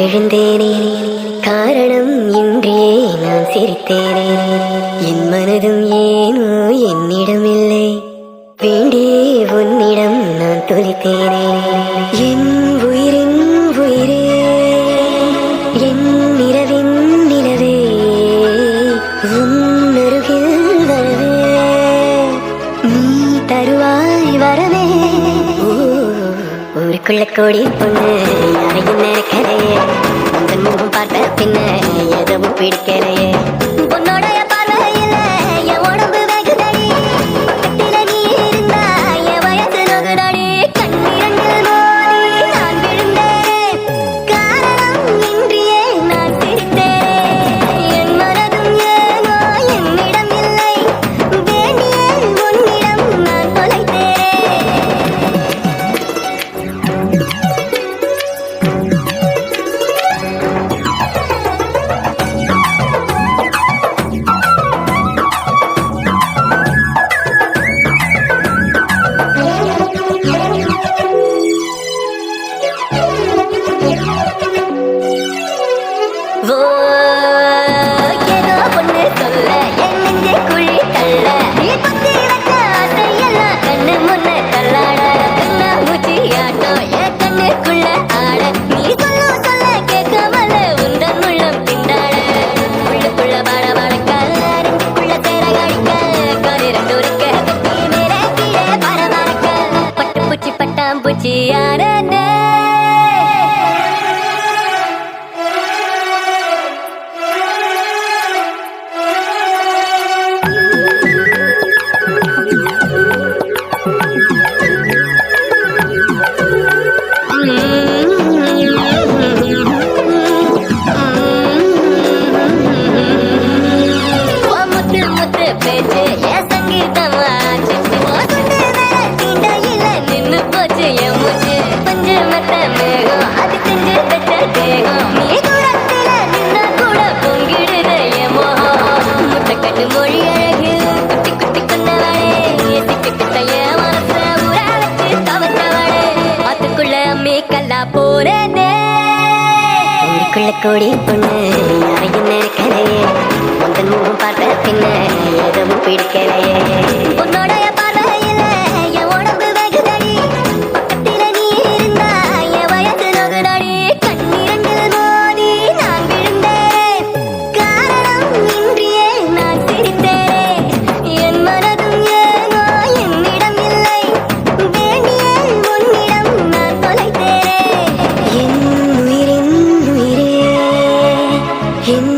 விழுந்தேனே, காரணம் இன்றே நான் சிரித்தேனே. என் மனதும் ஏனோ என்னிடமில்லை, வேண்டே உன்னிடம் நான் தொலைத்தேனே. என் உயிரின் உயிரே, என் நிலவின் நிலவே, உன் அருகில் வரவே நீ தருவாய் வரவே. ஊருக்குள்ள கோடி பொண்ணு யாரையும் நினைக்கலையே, உங்கள் முகம் பார்த்த பின்ன எதுவும் பிடிக்கலையே. பொண்ணோடைய பார்வையில என் உடம்பு வெகுதடி, பக்கத்தில நீ இருந்தா என் வயசு நொகுதடி. கண்ணீரங்கள் மோதி நான் விழுந்தேன், காரணம் இன்றியே நான் சிரித்தேன். என் மனதும் ஏனோ என்னிடம் இல்லை, வேண்டிய உன்னிடம் நான் தொலைத்தேன். ஏதோ பொண்ணு சொல்ல என் நெஞ்சை குழி தள்ள, நீ குத்தி வச்ச ஆசையெல்லாம் கண்ணு முன்ன தள்ளாட. கண்ணா மூச்சி ஆட்டம் என் கண்ணுக்குள்ள ஆட, நீ சொல்லும் சொல்ல கேட்காமல உந்தன் உள்ளம் திண்டாட. உள்ளுக்குள்ள பாட பாடக்க அருந்துக்குள்ள சேர அடிக்க, காலி ரெண்டு இருக்க கட்டி மேல கீழே பர பறக்க. பட்டு பூச்சி பட்டாம் பூச்சி ஆனே. முத்து முத்து பேச்சு என் சங்கீதமாச்சு, சொண்டு வேற தீண்டையில நின்னு போச்சு என் மூச்சு. பஞ்சு மத்த மேகம் அது செஞ்சு வச்ச தேகம், நீ தூரத்தில நின்னா கூட பொங்கிடுத என் மோகம். முட்டைக்கட்டு மொழி அழகு குட்டி குட்டி கொண்டவளே, சிக்கிட்ட என் மனச ஊற வச்சு தவற்றவளே. அதுக்குள்ள அம்மி கல்லா போறேனே. ஊருக்குள்ள கோடி பொண்ணு யாரையும் நினைக்கலையே, உங்கள் முகம் பார்த்த பின்ன எதுவும் பிடிக்கலையே. உன்னோடைய பார்வையில என் உடம்பு வெகுதடி, பக்கத்தில நீ இருந்தா என் வயசு நொகுதடி. கண்ணீரங்கள் மோதி நான் விழுந்தேன், காரணம் இன்றியே நான் சிரித்தேன். என் மனதும் ஏனோ என்னிடம் இல்லை, வேண்டிய உன்னிடம் நான் தொலைத்தேன். என் உயிரின் உயிரே, என்